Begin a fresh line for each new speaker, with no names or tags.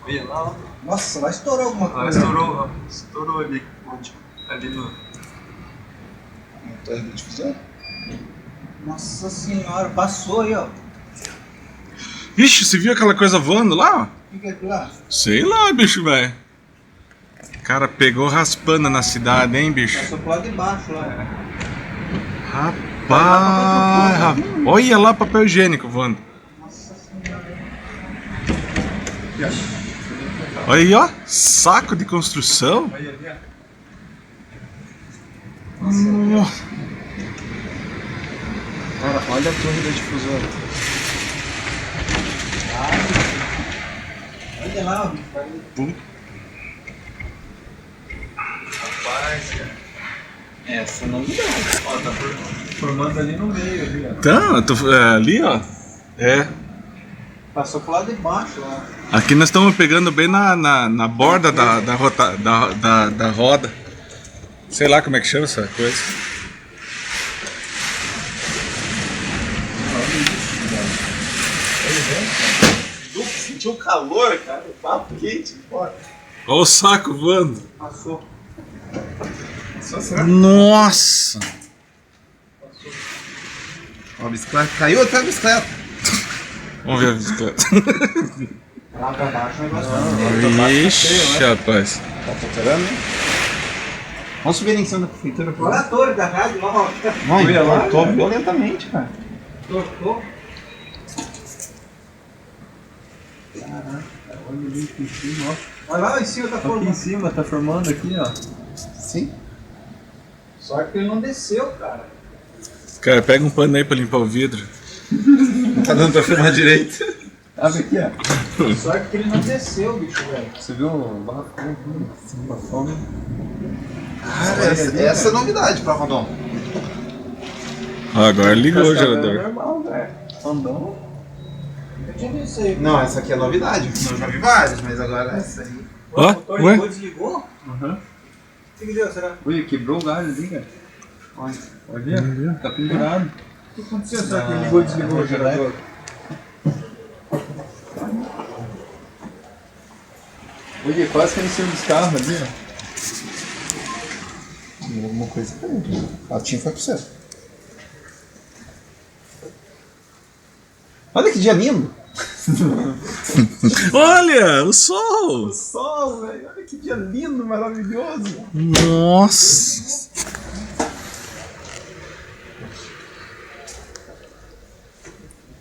Olha lá, ó.
Nossa, lá estourou alguma
Lá
coisa.
estourou ali. Ali no.
Torre da difusão? Nossa senhora, passou aí, ó.
Ixi, você viu aquela coisa voando lá?
O que é aquilo lá?
Sei lá, bicho, velho. Cara, pegou raspando na cidade, hein, bicho?
Passou pro lado de baixo lá.
Rapaz, olha lá papel higiênico voando.
Nossa senhora.
Olha aí, ó. Saco de construção.
Olha ali, ó.
Nossa.
Cara, olha a torre da difusora. Olha lá, ó.
Rapaz, cara.
Essa não me dá.
Ó, tá formando ali no meio, ali, ó.
Então, ali, ó. É.
Passou pro lado de baixo lá.
Aqui nós estamos pegando bem na borda da roda. Sei lá como é que chama essa coisa.
Sentiu um calor, cara. O papo quente. Bora.
Olha o saco voando.
Passou.
Só será?
Nossa!
Ó, a bicicleta caiu até a bicicleta.
Vamos ver a bicicleta.
Lá pra baixo o negócio não.
Ixi, rapaz.
Tá faturando, hein? Vamos subir em cima da prefeitura. Olha a torre da rádio lá, ó.
Olha lá,
Cortou
cara.
violentamente, cara. Cortou.
Caraca, olha ali aqui em cima, ó.
Olha lá em cima tá
Aqui em
formando.
cima, tá formando aqui, ó.
Sim. Só que ele não desceu, cara.
Cara, pega um pano aí pra limpar o vidro.
Não tá dando pra filmar direito.
Abre aqui, ó.
Só que ele não desceu, bicho, velho.
Você viu o barracão uma fome?
Cara, essa é novidade pra Rondon.
Agora ligou o
É
gerador.
normal, velho. Rondon.
Eu tinha visto isso aí.
Não, essa aqui é novidade. Eu já vi várias, mas agora essa aí.
Ó,
O motor
ué?
ligou, desligou?
Aham.
O que deu, será?
Ui, quebrou o galho ali, cara.
Olha.
Olha, tá pendurado.
O que aconteceu? Será que ele ligou e desligou o gerador?
Olha, quase que é em cima dos carros ali, ó.
Alguma coisa diferente. A tinha foi pro céu. Olha que dia lindo!
Olha, o sol!
Sol, velho. Olha que dia lindo, maravilhoso.
Nossa!